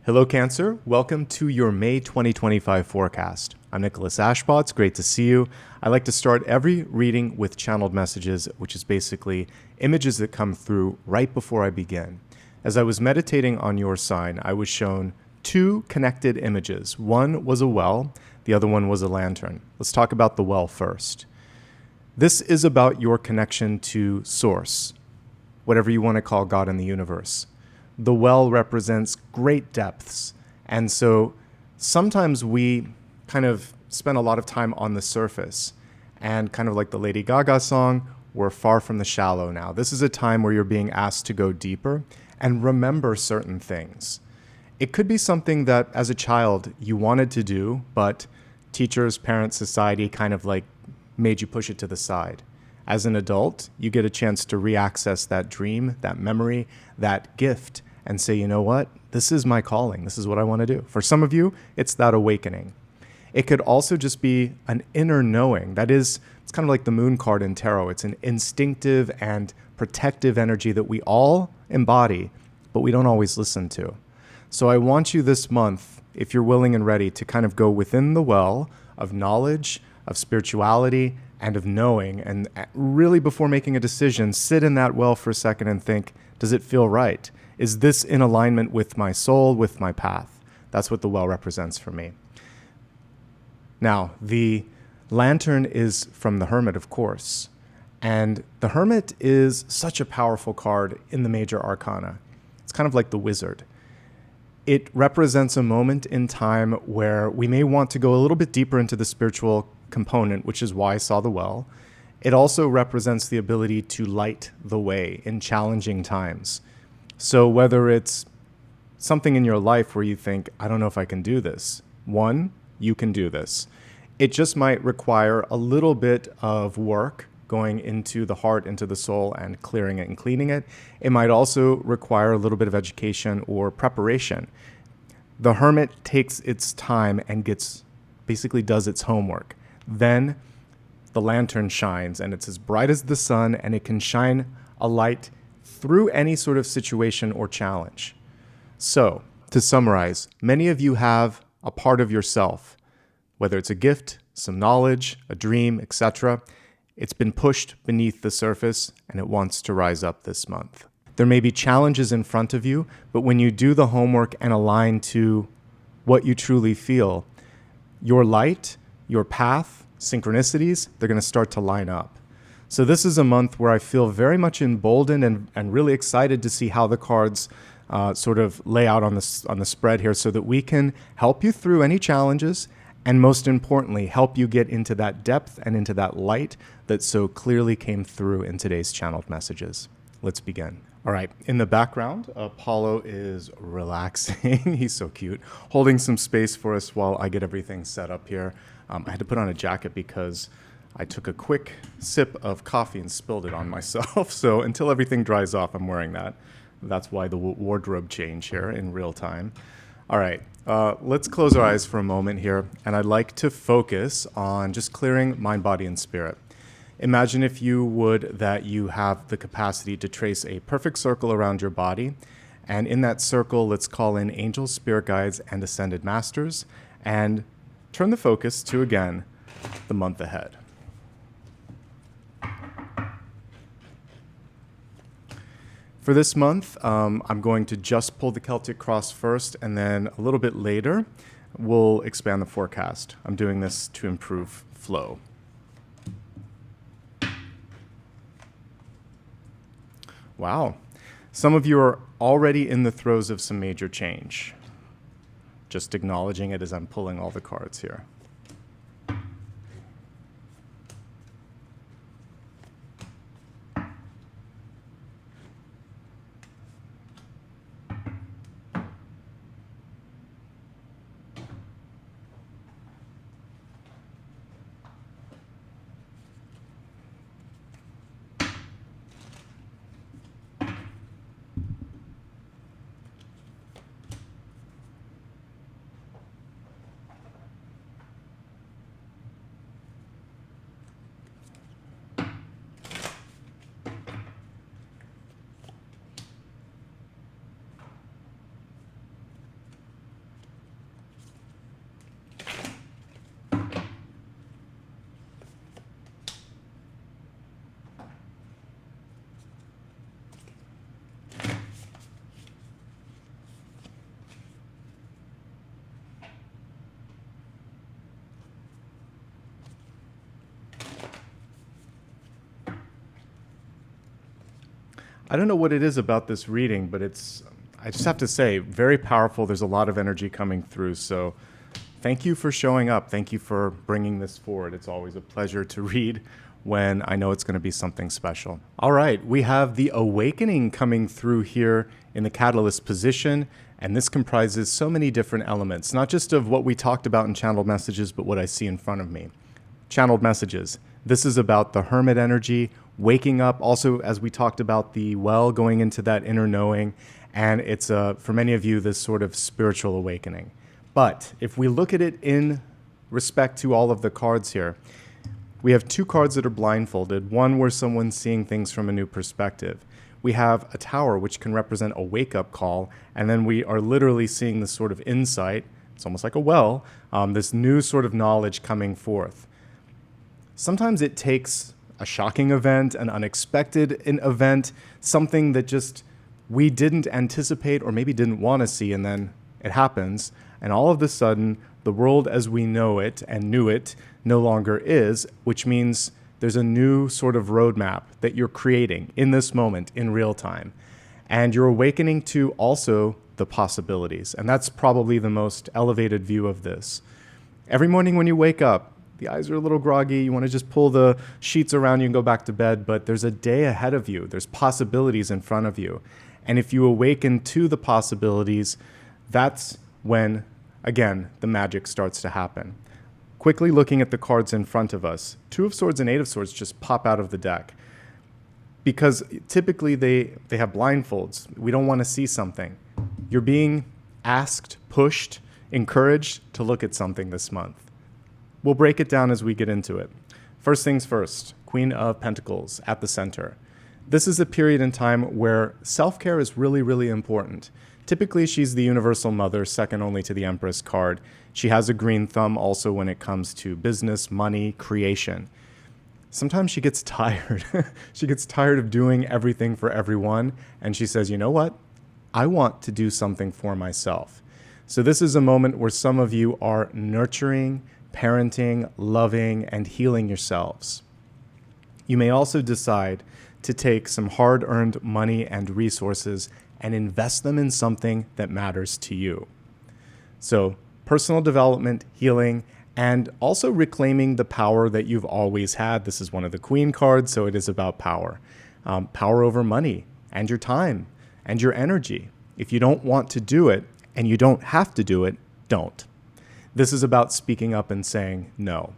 Hello, Cancer. Welcome to your May 2025 forecast. I'm Nicholas Ashbaugh. It's great to see you. I like to start every reading with channeled messages, which is basically images that come through right before I begin. As I was meditating on your sign, I was shown two connected images. One was a well, the other one was a lantern. Let's talk about the well first. This is about your connection to Source, whatever you want to call God in the universe. The well represents great depths. And so sometimes we kind of spend a lot of time on the surface. And kind of like the Lady Gaga song, we're far from the shallow now. This is a time where you're being asked to go deeper and remember certain things. It could be something that as a child you wanted to do, but teachers, parents, society kind of like made you push it to the side. As an adult, you get a chance to reaccess that dream, that memory, that gift, and say, you know what? This is my calling. This is what I want to do. For some of you, it's that awakening. It could also just be an inner knowing. That is, it's kind of like the moon card in tarot. It's an instinctive and protective energy that we all embody, but we don't always listen to. So I want you this month, if you're willing and ready, to kind of go within the well of knowledge, of spirituality, and of knowing. And really, before making a decision, sit in that well for a second and think, does it feel right? Is this in alignment with my soul, with my path? That's what the well represents for me. Now, the lantern is from the Hermit, of course. And the Hermit is such a powerful card in the major arcana. It's kind of like the wizard. It represents a moment in time where we may want to go a little bit deeper into the spiritual component, which is why I saw the well. It also represents the ability to light the way in challenging times. So whether it's something in your life where you think, I don't know if I can do this. One, you can do this. It just might require a little bit of work going into the heart, into the soul, and clearing it and cleaning it. It might also require a little bit of education or preparation. The Hermit takes its time and basically does its homework. Then the lantern shines, and it's as bright as the sun, and it can shine a light through any sort of situation or challenge. So, to summarize, many of you have a part of yourself, whether it's a gift, some knowledge, a dream, etc. It's been pushed beneath the surface, and it wants to rise up this month. There may be challenges in front of you, but when you do the homework and align to what you truly feel, your light, your path, synchronicities, they're going to start to line up. So this is a month where I feel very much emboldened and really excited to see how the cards sort of lay out on the spread here so that we can help you through any challenges and most importantly, help you get into that depth and into that light that so clearly came through in today's channeled messages. Let's begin. All right, in the background, Apollo is relaxing. He's so cute, holding some space for us while I get everything set up here. I had to put on a jacket because I took a quick sip of coffee and spilled it on myself. So until everything dries off, I'm wearing that. That's why the wardrobe change here in real time. All right, let's close our eyes for a moment here. And I'd like to focus on just clearing mind, body, and spirit. Imagine, if you would, that you have the capacity to trace a perfect circle around your body. And in that circle, let's call in angels, spirit guides, and ascended masters. And turn the focus to, again, the month ahead. For this month, I'm going to just pull the Celtic Cross first, and then a little bit later, we'll expand the forecast. I'm doing this to improve flow. Wow. Some of you are already in the throes of some major change. Just acknowledging it as I'm pulling all the cards here. I don't know what it is about this reading, but I just have to say, very powerful. There's a lot of energy coming through. So thank you for showing up. Thank you for bringing this forward. It's always a pleasure to read when I know it's going to be something special. All right, we have the awakening coming through here in the catalyst position. And this comprises so many different elements, not just of what we talked about in channeled messages, but what I see in front of me. Channeled messages. This is about the hermit energy, waking up. Also, as we talked about, the well, going into that inner knowing. And it's, for many of you, this sort of spiritual awakening. But if we look at it in respect to all of the cards here, we have two cards that are blindfolded, one where someone's seeing things from a new perspective. We have a tower, which can represent a wake-up call, and then we are literally seeing this sort of insight. It's almost like a well, this new sort of knowledge coming forth. Sometimes it takes a shocking event, an unexpected event, something that just we didn't anticipate or maybe didn't want to see, and then it happens, and all of a sudden, the world as we know it and knew it no longer is, which means there's a new sort of roadmap that you're creating in this moment in real time. And you're awakening to also the possibilities. And that's probably the most elevated view of this. Every morning when you wake up, the eyes are a little groggy. You want to just pull the sheets around you and go back to bed. But there's a day ahead of you. There's possibilities in front of you. And if you awaken to the possibilities, that's when, again, the magic starts to happen. Quickly looking at the cards in front of us, Two of Swords and Eight of Swords just pop out of the deck. Because typically they have blindfolds. We don't want to see something. You're being asked, pushed, encouraged to look at something this month. We'll break it down as we get into it. First things first, Queen of Pentacles at the center. This is a period in time where self-care is really, really important. Typically, she's the universal mother, second only to the Empress card. She has a green thumb also when it comes to business, money, creation. Sometimes she gets tired. She gets tired of doing everything for everyone, and she says, you know what? I want to do something for myself. So this is a moment where some of you are nurturing, parenting, loving, and healing yourselves. You may also decide to take some hard-earned money and resources and invest them in something that matters to you. So personal development, healing, and also reclaiming the power that you've always had. This is one of the Queen cards, so it is about power. Power over money and your time and your energy. If you don't want to do it and you don't have to do it, don't. This is about speaking up and saying no.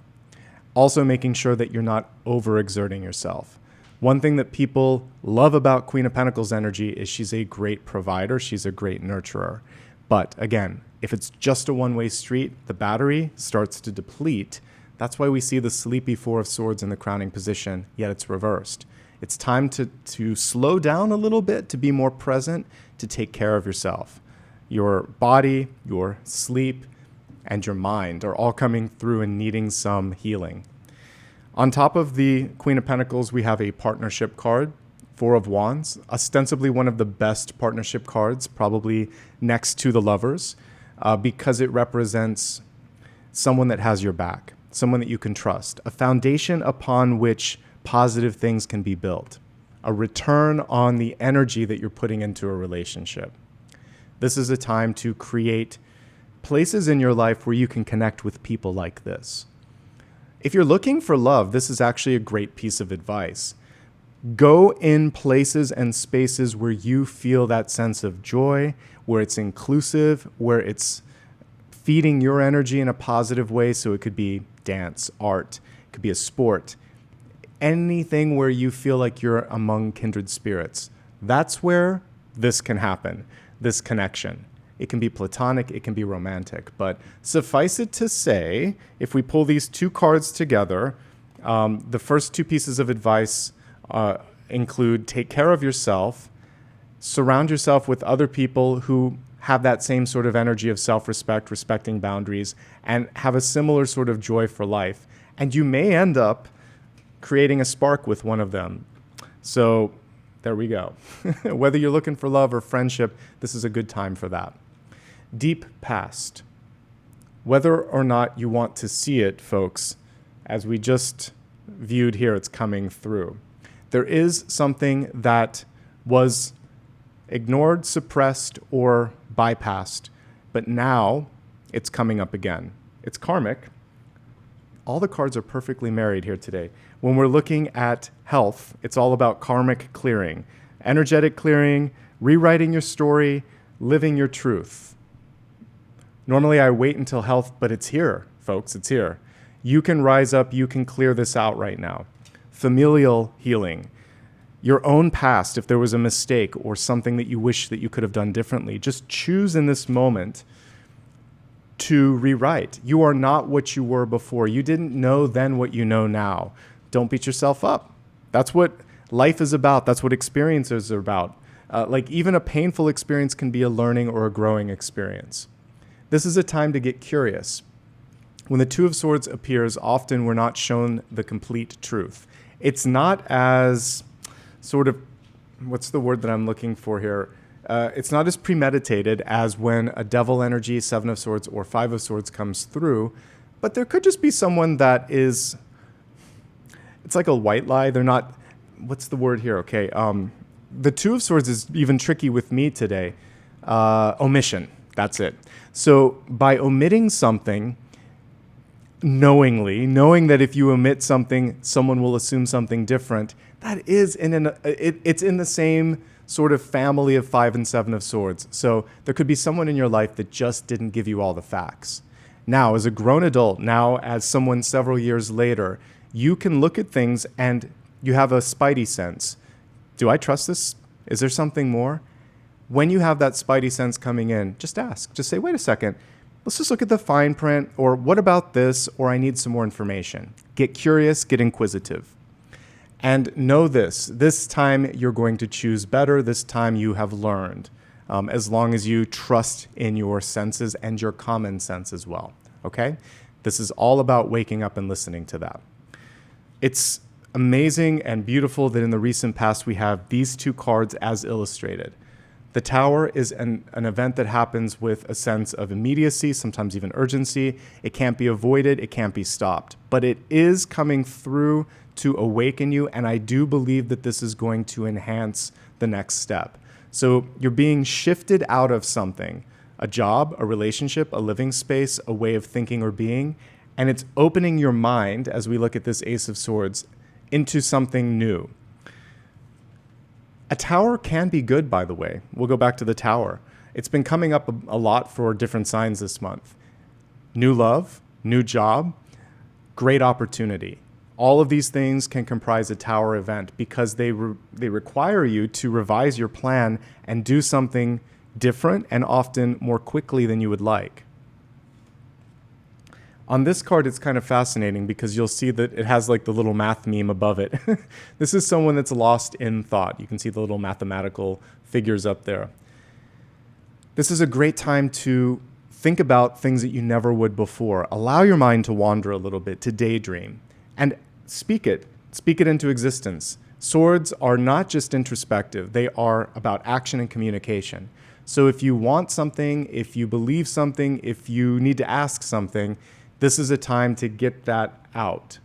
Also making sure that you're not overexerting yourself. One thing that people love about Queen of Pentacles energy is she's a great provider. She's a great nurturer. But again, if it's just a one-way street, the battery starts to deplete. That's why we see the sleepy Four of Swords in the crowning position, yet it's reversed. It's time to slow down a little bit, to be more present, to take care of yourself. Your body, your sleep, and your mind are all coming through and needing some healing. On top of the Queen of Pentacles, we have a partnership card, Four of Wands, ostensibly one of the best partnership cards, probably next to the Lovers, because it represents someone that has your back, someone that you can trust, a foundation upon which positive things can be built, a return on the energy that you're putting into a relationship. This is a time to create places in your life where you can connect with people like this. If you're looking for love, this is actually a great piece of advice. Go in places and spaces where you feel that sense of joy, where it's inclusive, where it's feeding your energy in a positive way. So it could be dance, art, it could be a sport, anything where you feel like you're among kindred spirits. That's where this can happen, this connection. It can be platonic, it can be romantic, but suffice it to say, if we pull these two cards together, the first two pieces of advice include take care of yourself, surround yourself with other people who have that same sort of energy of self-respect, respecting boundaries, and have a similar sort of joy for life. And you may end up creating a spark with one of them. So there we go. Whether you're looking for love or friendship, this is a good time for that. Deep past. Whether or not you want to see it, folks, as we just viewed here, it's coming through. There is something that was ignored, suppressed, or bypassed. But now it's coming up again. It's karmic. All the cards are perfectly married here today. When we're looking at health, it's all about karmic clearing, energetic clearing, rewriting your story, living your truth. Normally I wait until health, but it's here, folks. It's here. You can rise up. You can clear this out right now. Familial healing. Your own past, if there was a mistake or something that you wish that you could have done differently, just choose in this moment to rewrite. You are not what you were before. You didn't know then what you know now. Don't beat yourself up. That's what life is about. That's what experiences are about. Like even a painful experience can be a learning or a growing experience. This is a time to get curious. When the Two of Swords appears, often we're not shown the complete truth. It's not as sort of, what's the word that I'm looking for here? It's not as premeditated as when a devil energy, Seven of Swords or Five of Swords comes through, but there could just be someone that is, it's like a white lie. They're not, what's the word here? Okay. The Two of Swords is even tricky with me today. Omission. That's it. So by omitting something, knowing that if you omit something, someone will assume something different, that is it's in the same sort of family of Five and Seven of Swords. So there could be someone in your life that just didn't give you all the facts. Now, as a grown adult, now as someone several years later, you can look at things and you have a spidey sense. Do I trust this? Is there something more? When you have that spidey sense coming in, just ask. Just say, wait a second. Let's just look at the fine print, or what about this, or I need some more information. Get curious, get inquisitive. And know this time you're going to choose better. This time you have learned, as long as you trust in your senses and your common sense as well, okay? This is all about waking up and listening to that. It's amazing and beautiful that in the recent past we have these two cards as illustrated. The Tower is an event that happens with a sense of immediacy, sometimes even urgency. It can't be avoided, it can't be stopped, but it is coming through to awaken you, and I do believe that this is going to enhance the next step. So you're being shifted out of something, a job, a relationship, a living space, a way of thinking or being, and it's opening your mind, as we look at this Ace of Swords, into something new. A tower can be good, by the way. We'll go back to the Tower. It's been coming up a lot for different signs this month. New love, new job, great opportunity. All of these things can comprise a Tower event because they require you to revise your plan and do something different and often more quickly than you would like. On this card, it's kind of fascinating because you'll see that it has like the little math meme above it. This is someone that's lost in thought. You can see the little mathematical figures up there. This is a great time to think about things that you never would before. Allow your mind to wander a little bit, to daydream, and speak it into existence. Swords are not just introspective. They are about action and communication. So if you want something, if you believe something, if you need to ask something, this is a time to get that out,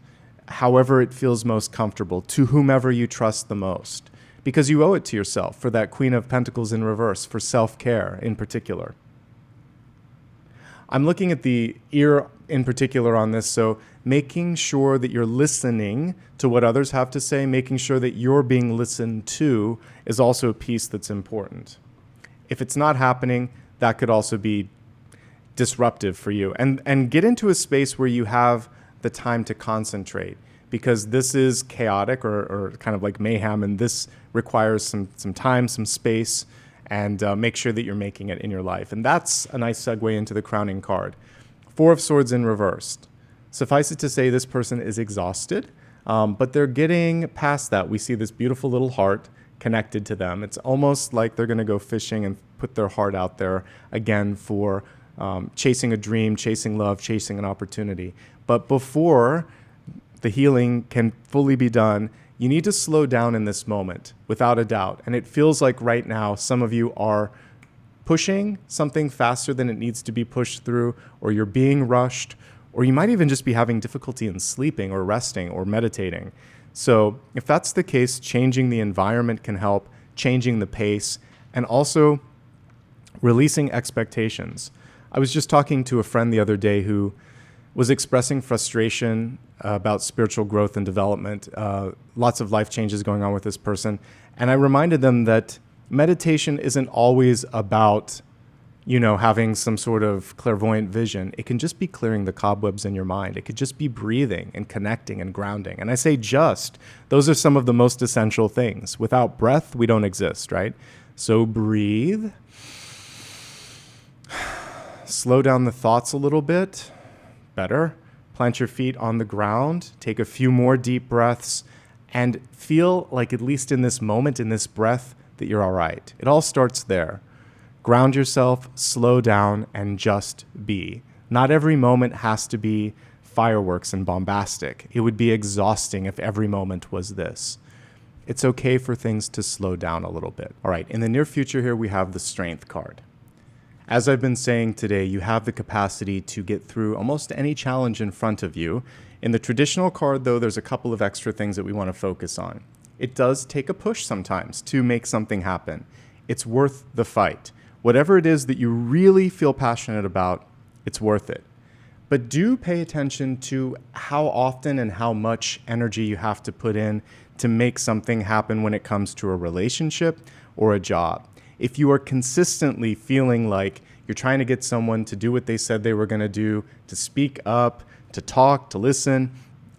however it feels most comfortable, to whomever you trust the most, because you owe it to yourself for that Queen of Pentacles in reverse, for self-care in particular. I'm looking at the ear in particular on this, so making sure that you're listening to what others have to say, making sure that you're being listened to is also a piece that's important. If it's not happening, that could also be disruptive for you. And get into a space where you have the time to concentrate, because this is chaotic or kind of like mayhem, and this requires some time, some space, and make sure that you're making it in your life. And that's a nice segue into the crowning card. Four of Swords in reversed. Suffice it to say, this person is exhausted, but they're getting past that. We see this beautiful little heart connected to them. It's almost like they're going to go fishing and put their heart out there again for chasing a dream, chasing love, chasing an opportunity. But before the healing can fully be done, you need to slow down in this moment, without a doubt. And it feels like right now some of you are pushing something faster than it needs to be pushed through, or you're being rushed, or you might even just be having difficulty in sleeping or resting or meditating. So if that's the case, changing the environment can help. changing the pace, and also releasing expectations. I was just talking to a friend the other day who was expressing frustration about spiritual growth and development, lots of life changes going on with this person. And I reminded them that meditation isn't always about, having some sort of clairvoyant vision. It can just be clearing the cobwebs in your mind. It could just be breathing and connecting and grounding. And I say just, those are some of the most essential things. Without breath, we don't exist, right? So breathe. Slow down the thoughts a little bit. Better. Plant your feet on the ground. Take a few more deep breaths and feel like, at least in this moment, in this breath, that you're all right. It all starts there. Ground yourself, slow down, and just be. Not every moment has to be fireworks and bombastic. It would be exhausting if every moment was this. It's okay for things to slow down a little bit. All right, in the near future here, we have the Strength card. As I've been saying today, you have the capacity to get through almost any challenge in front of you. In the traditional card, though, there's a couple of extra things that we want to focus on. It does take a push sometimes to make something happen. It's worth the fight. Whatever it is that you really feel passionate about, it's worth it. But do pay attention to how often and how much energy you have to put in to make something happen when it comes to a relationship or a job. If you are consistently feeling like you're trying to get someone to do what they said they were going to do, to speak up, to talk, to listen,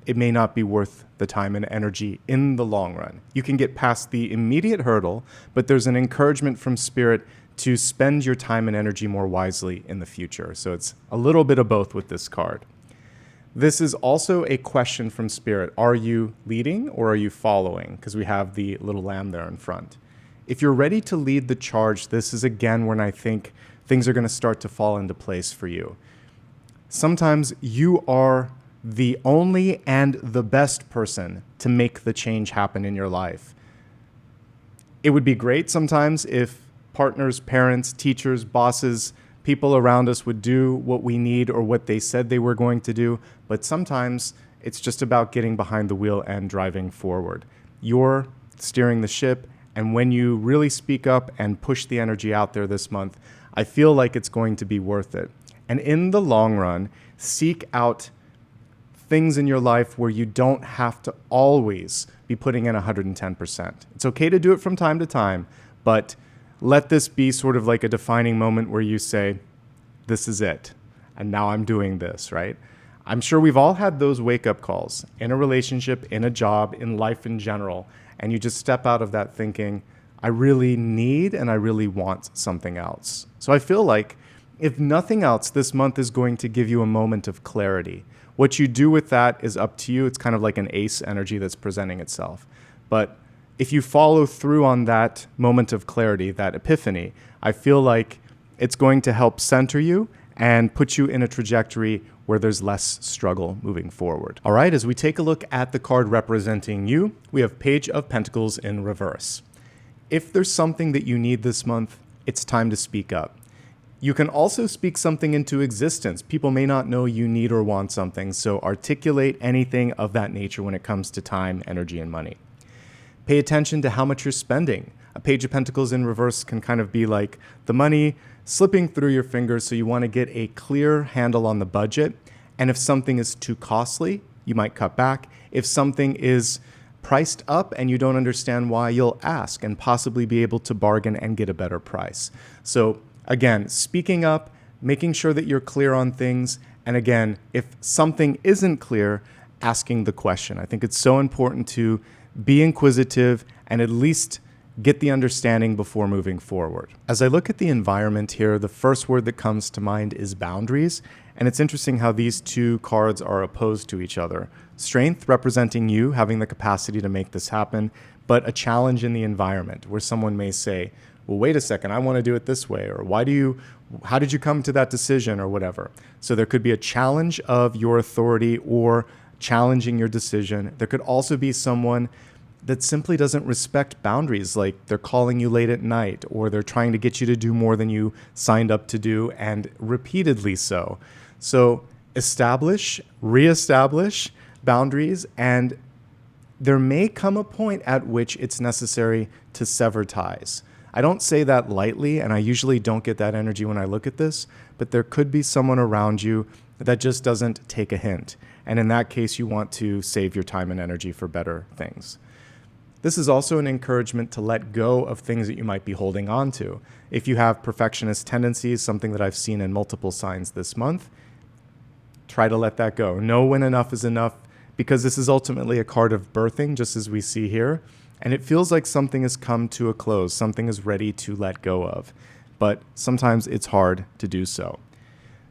it may not be worth the time and energy in the long run. You can get past the immediate hurdle, but there's an encouragement from Spirit to spend your time and energy more wisely in the future. So it's a little bit of both with this card. This is also a question from Spirit. Are you leading or are you following? Because we have the little lamb there in front. If you're ready to lead the charge, this is again when I think things are going to start to fall into place for you. Sometimes you are the only and the best person to make the change happen in your life. It would be great sometimes if partners, parents, teachers, bosses, people around us would do what we need or what they said they were going to do, but sometimes it's just about getting behind the wheel and driving forward. You're steering the ship, and when you really speak up and push the energy out there this month, I feel like it's going to be worth it. And in the long run, seek out things in your life where you don't have to always be putting in 110%. It's okay to do it from time to time, but let this be sort of like a defining moment where you say, this is it, and now I'm doing this, right? I'm sure we've all had those wake-up calls in a relationship, in a job, in life in general, and you just step out of that thinking, I really need and I really want something else. So I feel like, if nothing else, this month is going to give you a moment of clarity. What you do with that is up to you. It's kind of like an ace energy that's presenting itself. But if you follow through on that moment of clarity, that epiphany, I feel like it's going to help center you and put you in a trajectory where there's less struggle moving forward. All right, as we take a look at the card representing you, we have Page of Pentacles in reverse. If there's something that you need this month, it's time to speak up. You can also speak something into existence. People may not know you need or want something, so articulate anything of that nature when it comes to time, energy, and money. Pay attention to how much you're spending. A Page of Pentacles in reverse can kind of be like the money slipping through your fingers, so you want to get a clear handle on the budget. And if something is too costly, you might cut back. If something is priced up and you don't understand why, you'll ask and possibly be able to bargain and get a better price. So again, speaking up, making sure that you're clear on things. And again, if something isn't clear, asking the question. I think it's so important to be inquisitive and at least get the understanding before moving forward. As I look at the environment here, the first word that comes to mind is boundaries. And it's interesting how these two cards are opposed to each other. Strength representing you having the capacity to make this happen, but a challenge in the environment where someone may say, well, wait a second, I want to do it this way, or how did you come to that decision, or whatever. So there could be a challenge of your authority or challenging your decision. There could also be someone that simply doesn't respect boundaries, like they're calling you late at night, or they're trying to get you to do more than you signed up to do, and repeatedly so. So establish, reestablish boundaries, and there may come a point at which it's necessary to sever ties. I don't say that lightly, and I usually don't get that energy when I look at this, but there could be someone around you that just doesn't take a hint. And in that case, you want to save your time and energy for better things. This is also an encouragement to let go of things that you might be holding on to. If you have perfectionist tendencies, something that I've seen in multiple signs this month, try to let that go. Know when enough is enough, because this is ultimately a card of birthing, just as we see here. And it feels like something has come to a close, something is ready to let go of. But sometimes it's hard to do so.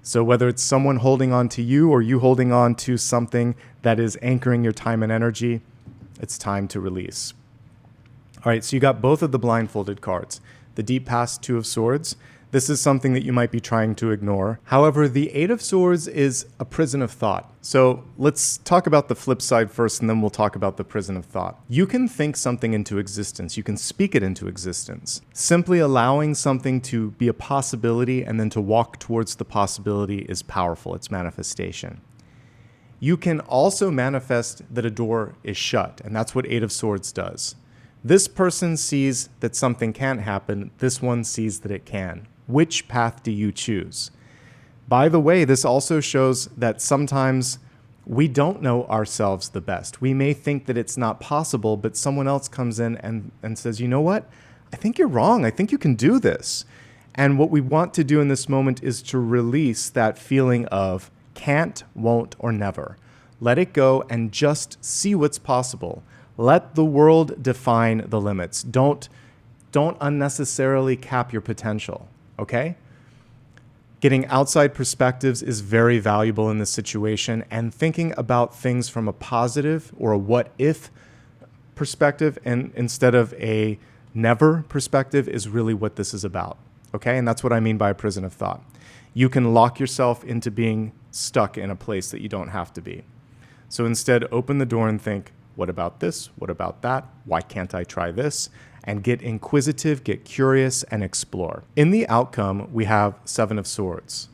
So whether it's someone holding on to you or you holding on to something that is anchoring your time and energy, it's time to release. All right, so you got both of the blindfolded cards. The Deep Past, Two of Swords. This is something that you might be trying to ignore. However, the Eight of Swords is a prison of thought. So let's talk about the flip side first, and then we'll talk about the prison of thought. You can think something into existence. You can speak it into existence. Simply allowing something to be a possibility and then to walk towards the possibility is powerful. It's manifestation. You can also manifest that a door is shut, and that's what Eight of Swords does. This person sees that something can't happen. This one sees that it can. Which path do you choose? By the way, this also shows that sometimes we don't know ourselves the best. We may think that it's not possible, but someone else comes in and says, you know what? I think you're wrong. I think you can do this. And what we want to do in this moment is to release that feeling of can't, won't, or never. Let it go and just see what's possible. Let the world define the limits. Don't unnecessarily cap your potential, okay? Getting outside perspectives is very valuable in this situation, and thinking about things from a positive or a what-if perspective and instead of a never perspective is really what this is about, okay? And that's what I mean by a prison of thought. You can lock yourself into being stuck in a place that you don't have to be. So instead, open the door and think, what about this? What about that? Why can't I try this? And get inquisitive, get curious, and explore. In the outcome, we have Seven of Swords.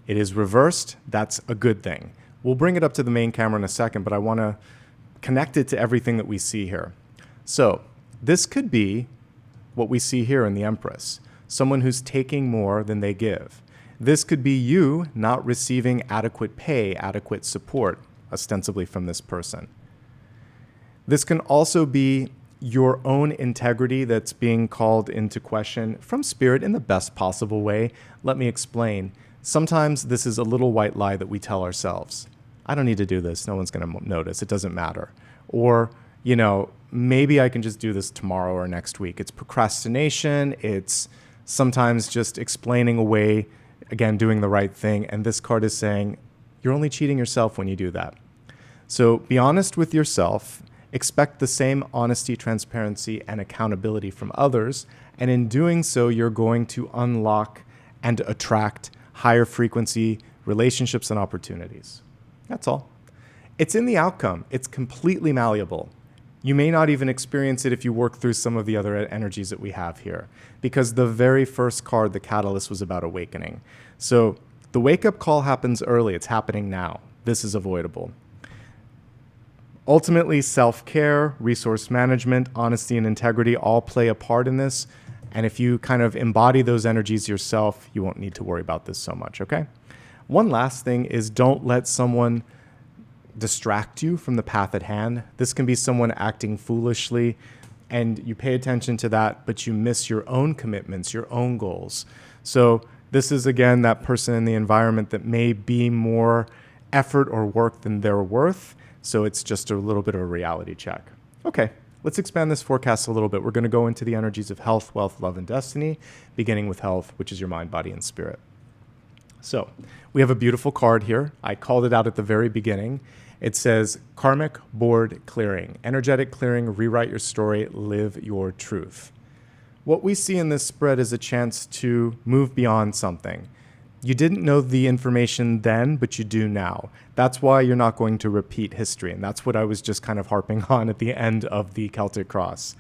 It is reversed. That's a good thing. We'll bring it up to the main camera in a second, but I want to connect it to everything that we see here. So this could be what we see here in the Empress, someone who's taking more than they give. This could be you not receiving adequate pay, adequate support, ostensibly from this person. This can also be your own integrity that's being called into question from spirit in the best possible way. Let me explain. Sometimes this is a little white lie that we tell ourselves. I don't need to do this. No one's going to notice. It doesn't matter. Or, maybe I can just do this tomorrow or next week. It's procrastination. It's sometimes just explaining away, again, doing the right thing. And this card is saying you're only cheating yourself when you do that. So be honest with yourself. Expect the same honesty, transparency, and accountability from others. And in doing so, you're going to unlock and attract higher frequency relationships and opportunities. That's all. It's in the outcome. It's completely malleable. You may not even experience it if you work through some of the other energies that we have here, because the very first card, the Catalyst, was about awakening. So the wake-up call happens early. It's happening now. This is avoidable. Ultimately, self-care, resource management, honesty, and integrity all play a part in this. And if you kind of embody those energies yourself, you won't need to worry about this so much, okay? One last thing is don't let someone distract you from the path at hand. This can be someone acting foolishly, and you pay attention to that, but you miss your own commitments, your own goals. So this is, again, that person in the environment that may be more effort or work than they're worth. So it's just a little bit of a reality check. Okay, let's expand this forecast a little bit. We're going to go into the energies of health, wealth, love, and destiny, beginning with health, which is your mind, body, and spirit. So we have a beautiful card here. I called it out at the very beginning. It says karmic board clearing, energetic clearing, rewrite your story, live your truth. What we see in this spread is a chance to move beyond something. You didn't know the information then, but you do now. That's why you're not going to repeat history. And that's what I was just kind of harping on at the end of the Celtic Cross.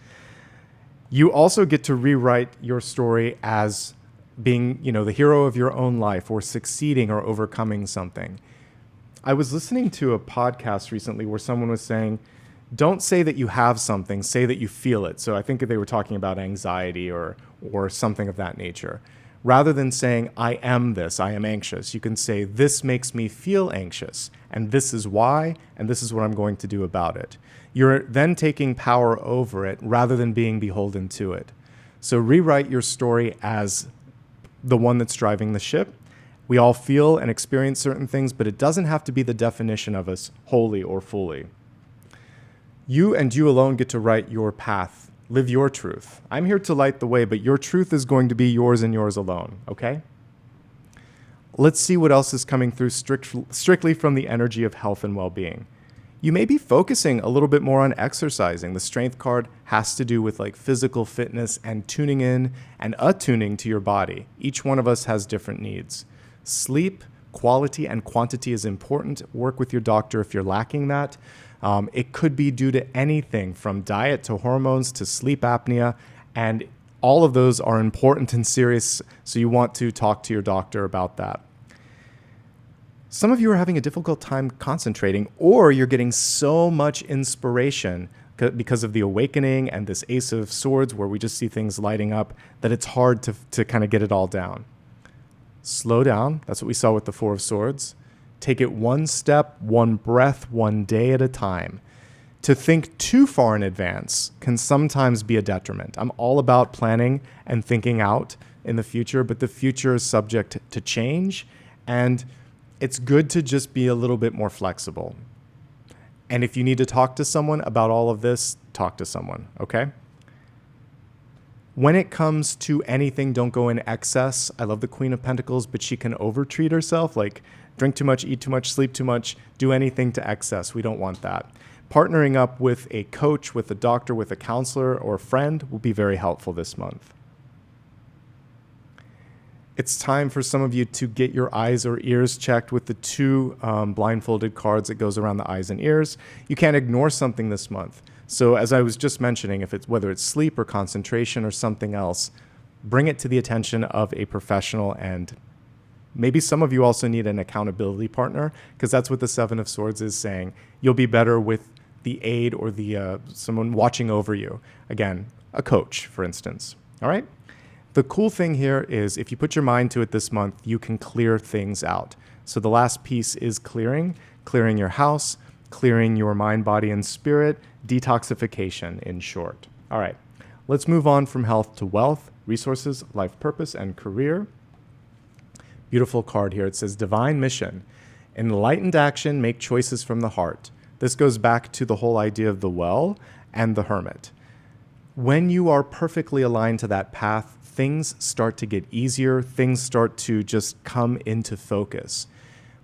You also get to rewrite your story as being, the hero of your own life or succeeding or overcoming something. I was listening to a podcast recently where someone was saying, Don't say that you have something, say that you feel it. So I think they were talking about anxiety or something of that nature. Rather than saying, I am this, I am anxious, you can say, this makes me feel anxious, and this is why, and this is what I'm going to do about it. You're then taking power over it rather than being beholden to it. So rewrite your story as the one that's driving the ship. We all feel and experience certain things, but it doesn't have to be the definition of us wholly or fully. You and you alone get to write your path. Live your truth. I'm here to light the way, but your truth is going to be yours and yours alone, okay? Let's see what else is coming through strictly from the energy of health and well-being. You may be focusing a little bit more on exercising. The strength card has to do with like physical fitness and tuning in and attuning to your body. Each one of us has different needs. Sleep, quality and quantity is important. Work with your doctor if you're lacking that. It could be due to anything from diet to hormones to sleep apnea, and all of those are important and serious, so you want to talk to your doctor about that. Some of you are having a difficult time concentrating, or you're getting so much inspiration because of the awakening and this Ace of Swords where we just see things lighting up that it's hard to kind of get it all down. Slow down. That's what we saw with the Four of Swords. Take it one step, one breath, one day at a time. To think too far in advance can sometimes be a detriment. I'm all about planning and thinking out in the future, but the future is subject to change, and it's good to just be a little bit more flexible. And if you need to talk to someone about all of this, talk to someone, okay? When it comes to anything, don't go in excess. I love the Queen of Pentacles, but she can overtreat herself, like drink too much, eat too much, sleep too much, do anything to excess. We don't want that. Partnering up with a coach, with a doctor, with a counselor, or a friend will be very helpful this month. It's time for some of you to get your eyes or ears checked with the two blindfolded cards that goes around the eyes and ears. You can't ignore something this month. So as I was just mentioning, whether it's sleep or concentration or something else, bring it to the attention of a professional, and maybe some of you also need an accountability partner, because that's what the Seven of Swords is saying. You'll be better with the aid or the someone watching over you. Again, a coach, for instance. All right? The cool thing here is if you put your mind to it this month, you can clear things out. So the last piece is clearing your house, clearing your mind, body, and spirit, detoxification in short. All right, let's move on from health to wealth, resources, life purpose, and career. Beautiful card here. It says divine mission. Enlightened action, make choices from the heart. This goes back to the whole idea of the well and the hermit. When you are perfectly aligned to that path, things start to get easier. Things start to just come into focus.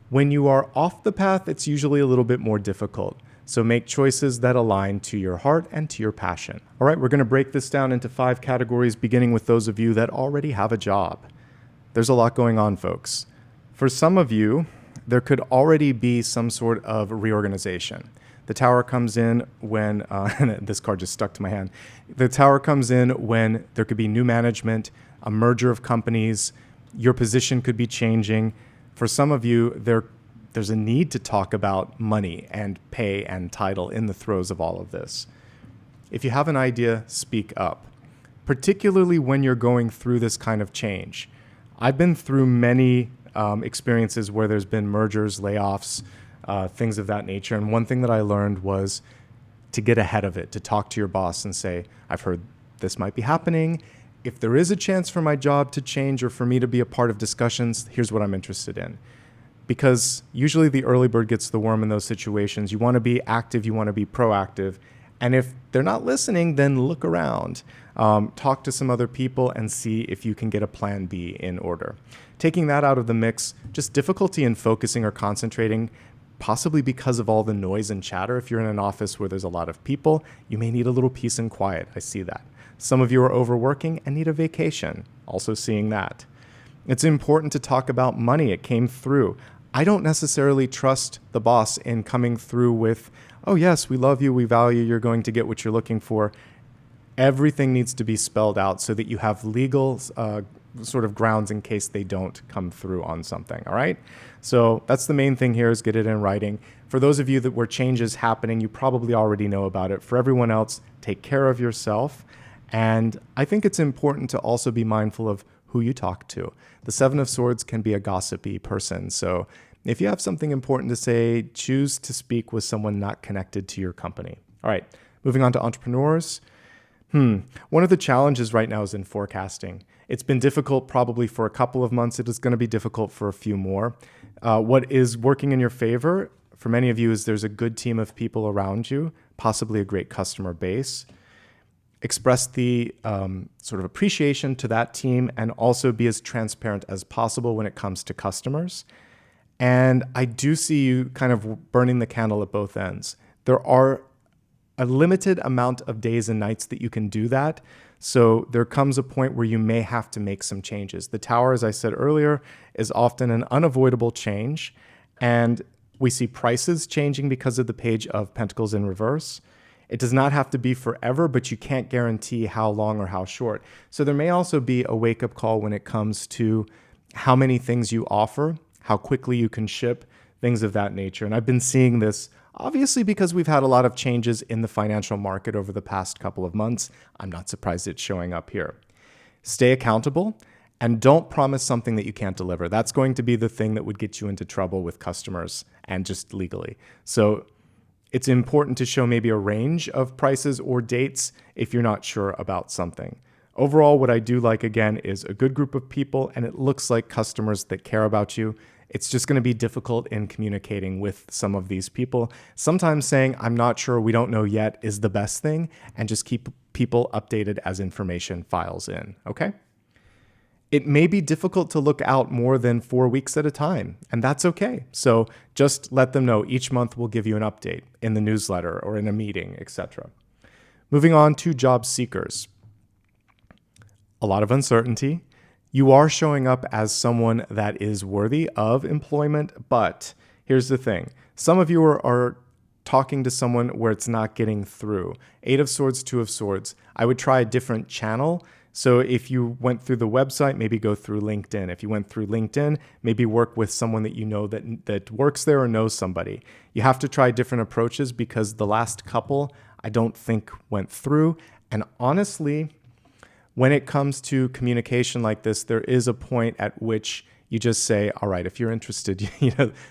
When you are off the path, it's usually a little bit more difficult. So make choices that align to your heart and to your passion. All right, we're going to break this down into 5 categories, beginning with those of you that already have a job. There's a lot going on, folks. For some of you, there could already be some sort of reorganization. The Tower comes in when, this card just stuck to my hand. The Tower comes in when there could be new management, a merger of companies, your position could be changing. For some of you, there's a need to talk about money and pay and title in the throes of all of this. If you have an idea, speak up, particularly when you're going through this kind of change. I've been through many experiences where there's been mergers, layoffs, things of that nature. And one thing that I learned was to get ahead of it, to talk to your boss and say, I've heard this might be happening. If there is a chance for my job to change or for me to be a part of discussions, here's what I'm interested in. Because usually the early bird gets the worm in those situations. You want to be active, you want to be proactive. And if they're not listening, then look around. Talk to some other people and see if you can get a plan B in order. Taking that out of the mix, just difficulty in focusing or concentrating, possibly because of all the noise and chatter. If you're in an office where there's a lot of people, you may need a little peace and quiet. I see that. Some of you are overworking and need a vacation. Also seeing that. It's important to talk about money. It came through. I don't necessarily trust the boss in coming through with, oh yes, we love you, we value, you're going to get what you're looking for. Everything needs to be spelled out so that you have legal sort of grounds in case they don't come through on something. All right. So that's the main thing here, is get it in writing. For those of you that where change is happening, you probably already know about it. For everyone else, take care of yourself. And I think it's important to also be mindful of who you talk to. The Seven of Swords can be a gossipy person. So if you have something important to say, choose to speak with someone not connected to your company. All right, moving on to entrepreneurs. One of the challenges right now is in forecasting. It's been difficult probably for a couple of months. It is going to be difficult for a few more. What is working in your favor for many of you is there's a good team of people around you, possibly a great customer base. Express the sort of appreciation to that team, and also be as transparent as possible when it comes to customers. And I do see you kind of burning the candle at both ends. There are a limited amount of days and nights that you can do that. So there comes a point where you may have to make some changes. The Tower, as I said earlier, is often an unavoidable change. And we see prices changing because of the Page of Pentacles in reverse. It does not have to be forever, but you can't guarantee how long or how short. So there may also be a wake-up call when it comes to how many things you offer, how quickly you can ship, things of that nature. And I've been seeing this obviously because we've had a lot of changes in the financial market over the past couple of months. I'm not surprised it's showing up here. Stay accountable and don't promise something that you can't deliver. That's going to be the thing that would get you into trouble with customers and just legally. So it's important to show maybe a range of prices or dates if you're not sure about something. Overall, what I do like, again, is a good group of people, and it looks like customers that care about you. It's just going to be difficult in communicating with some of these people. Sometimes saying, I'm not sure, we don't know yet, is the best thing, and just keep people updated as information files in, okay? It may be difficult to look out more than 4 weeks at a time, and that's okay. So just let them know each month we'll give you an update in the newsletter or in a meeting, etc. Moving on to job seekers. A lot of uncertainty. You are showing up as someone that is worthy of employment, but here's the thing. Some of you are talking to someone where it's not getting through. 8 of Swords, 2 of Swords. I would try a different channel. So if you went through the website, maybe go through LinkedIn. If you went through LinkedIn, maybe work with someone that you know that works there or knows somebody. You have to try different approaches because the last couple I don't think went through. And honestly, when it comes to communication like this, there is a point at which you just say, all right, if you're interested,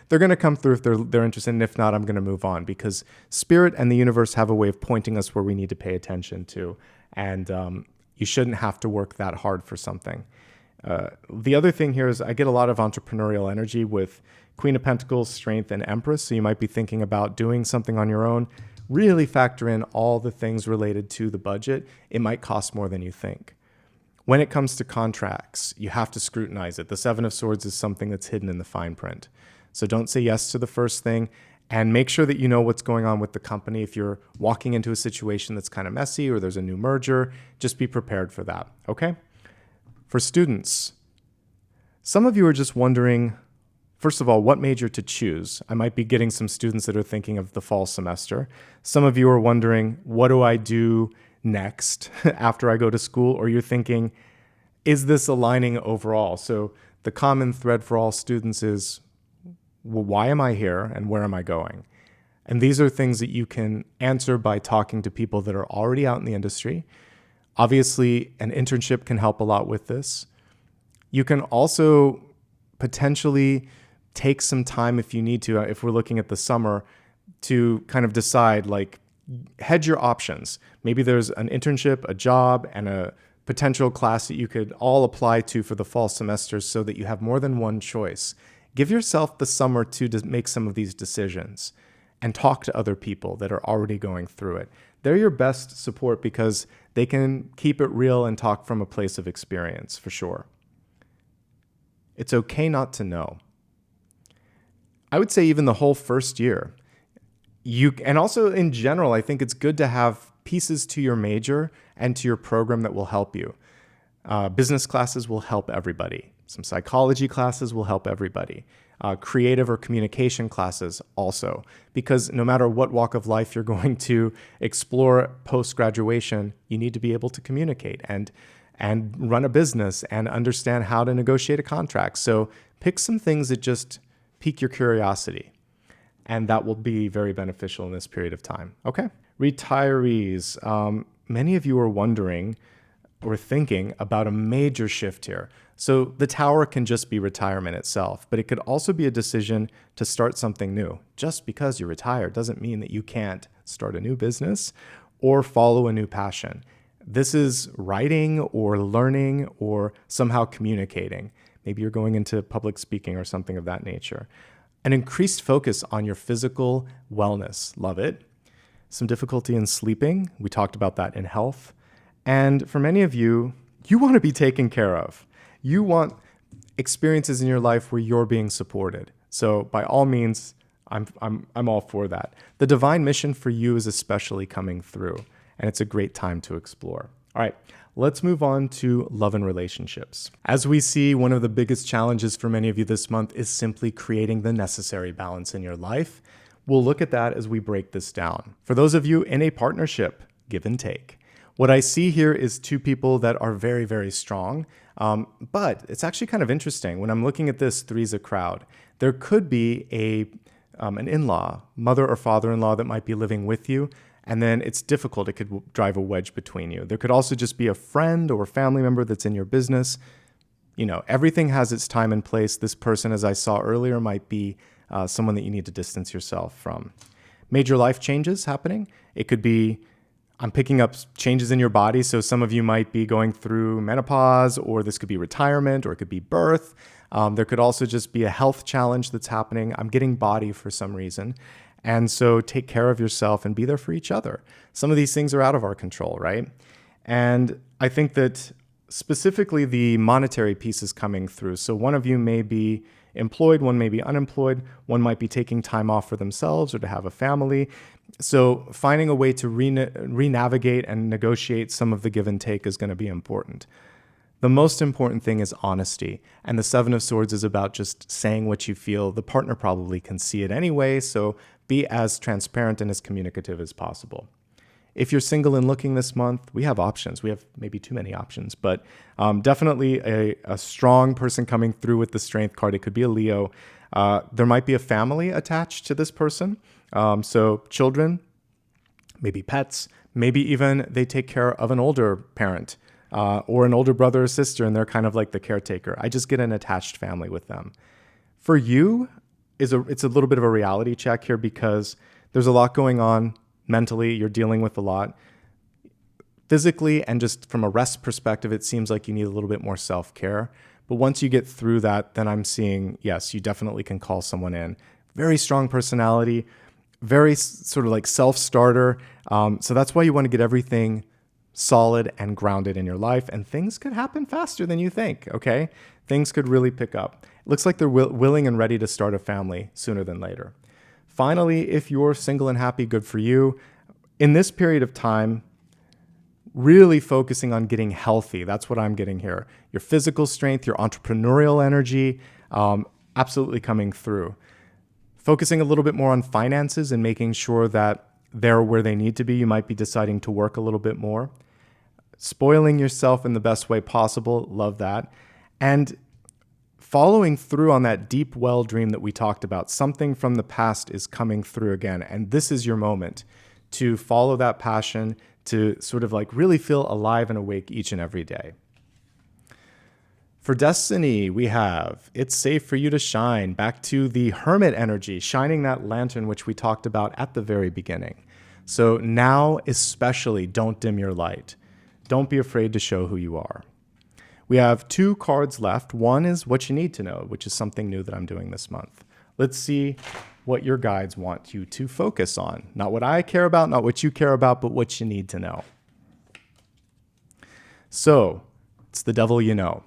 they're going to come through if they're interested. And if not, I'm going to move on, because Spirit and the universe have a way of pointing us where we need to pay attention to. And you shouldn't have to work that hard for something. The other thing here is I get a lot of entrepreneurial energy with Queen of Pentacles, Strength, and Empress. So you might be thinking about doing something on your own. Really factor in all the things related to the budget. It might cost more than you think. When it comes to contracts, you have to scrutinize it. The 7 of Swords is something that's hidden in the fine print. So don't say yes to the first thing, and make sure that you know what's going on with the company. If you're walking into a situation that's kind of messy or there's a new merger, just be prepared for that, okay? For students, some of you are just wondering, first of all, what major to choose. I might be getting some students that are thinking of the fall semester. Some of you are wondering, what do I do next after I go to school? Or you're thinking, is this aligning overall? So the common thread for all students is, well, why am I here and where am I going? And these are things that you can answer by talking to people that are already out in the industry. Obviously, an internship can help a lot with this. You can also potentially take some time if you need to, if we're looking at the summer, to kind of decide, like, hedge your options. Maybe there's an internship, a job, and a potential class that you could all apply to for the fall semester so that you have more than one choice. Give yourself the summer to make some of these decisions and talk to other people that are already going through it. They're your best support because they can keep it real and talk from a place of experience, for sure. It's okay not to know. I would say even the whole first year. And also in general, I think it's good to have pieces to your major and to your program that will help you. Business classes will help everybody. Some psychology classes will help everybody. Creative or communication classes also, because no matter what walk of life you're going to explore post-graduation, you need to be able to communicate. And and run a business and understand how to negotiate a contract. So pick some things that just pique your curiosity, and that will be very beneficial in this period of time. Okay. Retirees. Many of you are wondering or thinking about a major shift here. So the tower can just be retirement itself, but it could also be a decision to start something new. Just because you're retired doesn't mean that you can't start a new business or follow a new passion. This is writing or learning or somehow communicating. Maybe you're going into public speaking or something of that nature. An increased focus on your physical wellness. Love it. Some difficulty in sleeping. We talked about that in health. And for many of you, you want to be taken care of. You want experiences in your life where you're being supported. So by all means, I'm all for that. The divine mission for you is especially coming through, and it's a great time to explore. All right, let's move on to love and relationships. As we see, one of the biggest challenges for many of you this month is simply creating the necessary balance in your life. We'll look at that as we break this down. For those of you in a partnership, give and take. What I see here is two people that are very, very strong, but it's actually kind of interesting. When I'm looking at this, three's a crowd. There could be an in-law, mother or father-in-law that might be living with you, and then it's difficult. It could drive a wedge between you. There could also just be a friend or a family member that's in your business. You know, everything has its time and place. This person, as I saw earlier, might be someone that you need to distance yourself from. Major life changes happening. It could be, I'm picking up changes in your body. So some of you might be going through menopause, or this could be retirement, or it could be birth. There could also just be a health challenge that's happening. I'm getting body for some reason. And so take care of yourself and be there for each other. Some of these things are out of our control, right? And I think that specifically the monetary piece is coming through. So one of you may be employed, one may be unemployed, one might be taking time off for themselves or to have a family. So finding a way to re-navigate and negotiate some of the give and take is going to be important. The most important thing is honesty. And the Seven of Swords is about just saying what you feel. The partner probably can see it anyway, so be as transparent and as communicative as possible. If you're single and looking this month, we have options. We have maybe too many options, but definitely a strong person coming through with the Strength card. It could be a Leo. There might be a family attached to this person. So children, maybe pets, maybe even they take care of an older parent. Or an older brother or sister, and they're kind of like the caretaker. I just get an attached family with them. For you, it's a little bit of a reality check here because there's a lot going on mentally. You're dealing with a lot. Physically and just from a rest perspective, it seems like you need a little bit more self-care. But once you get through that, then I'm seeing, yes, you definitely can call someone in. Very strong personality, very sort of like self-starter. So that's why you want to get everything solid and grounded in your life, and things could happen faster than you think, okay? Things could really pick up. It looks like they're willing and ready to start a family sooner than later. Finally, if you're single and happy, good for you. In this period of time, really focusing on getting healthy. That's what I'm getting here. Your physical strength, your entrepreneurial energy, absolutely coming through. Focusing a little bit more on finances and making sure that they're where they need to be. You might be deciding to work a little bit more. Spoiling yourself in the best way possible. Love that. And following through on that deep well dream that we talked about. Something from the past is coming through again. And this is your moment to follow that passion, to sort of like really feel alive and awake each and every day. For destiny, we have, it's safe for you to shine. Back to the hermit energy, shining that lantern, which we talked about at the very beginning. So now especially, don't dim your light. Don't be afraid to show who you are. We have two cards left. One is what you need to know, which is something new that I'm doing this month. Let's see what your guides want you to focus on. Not what I care about, not what you care about, but what you need to know. So it's the devil you know.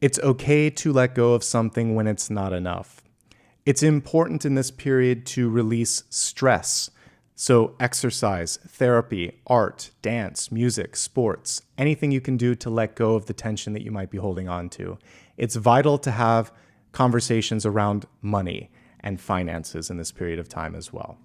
It's okay to let go of something when it's not enough. It's important in this period to release stress. So exercise, therapy, art, dance, music, sports, anything you can do to let go of the tension that you might be holding on to. It's vital to have conversations around money and finances in this period of time as well.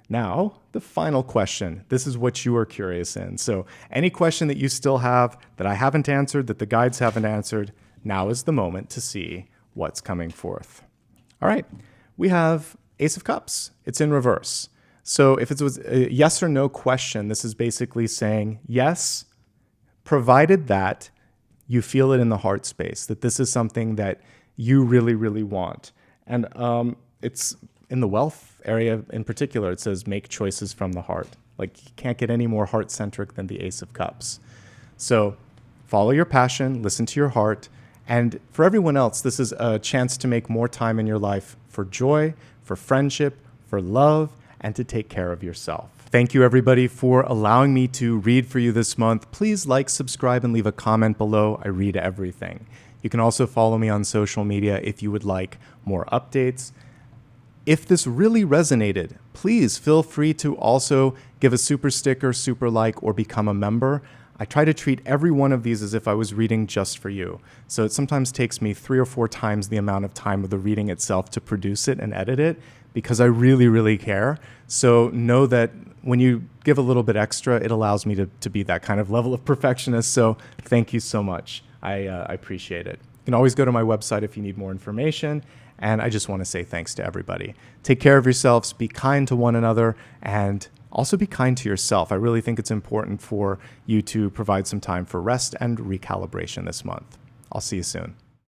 Now, the final question. This is what you are curious in. So any question that you still have that I haven't answered, that the guides haven't answered, now is the moment to see what's coming forth. All right, we have Ace of Cups. It's in reverse. So if it was a yes or no question, this is basically saying yes, provided that you feel it in the heart space, that this is something that you really, really want. And it's in the wealth area in particular, it says make choices from the heart. Like you can't get any more heart-centric than the Ace of Cups. So follow your passion, listen to your heart. And for everyone else, this is a chance to make more time in your life for joy, for friendship, for love, and to take care of yourself. Thank you, everybody, for allowing me to read for you this month. Please like, subscribe, and leave a comment below. I read everything. You can also follow me on social media if you would like more updates. If this really resonated, please feel free to also give a super sticker, super like, or become a member. I try to treat every one of these as if I was reading just for you. So it sometimes takes me 3 or 4 times the amount of time of the reading itself to produce it and edit it because I really, really care. So know that when you give a little bit extra, it allows me to be that kind of level of perfectionist. So thank you so much. I appreciate it. You can always go to my website if you need more information. And I just want to say thanks to everybody. Take care of yourselves, be kind to one another, and also be kind to yourself. I really think it's important for you to provide some time for rest and recalibration this month. I'll see you soon.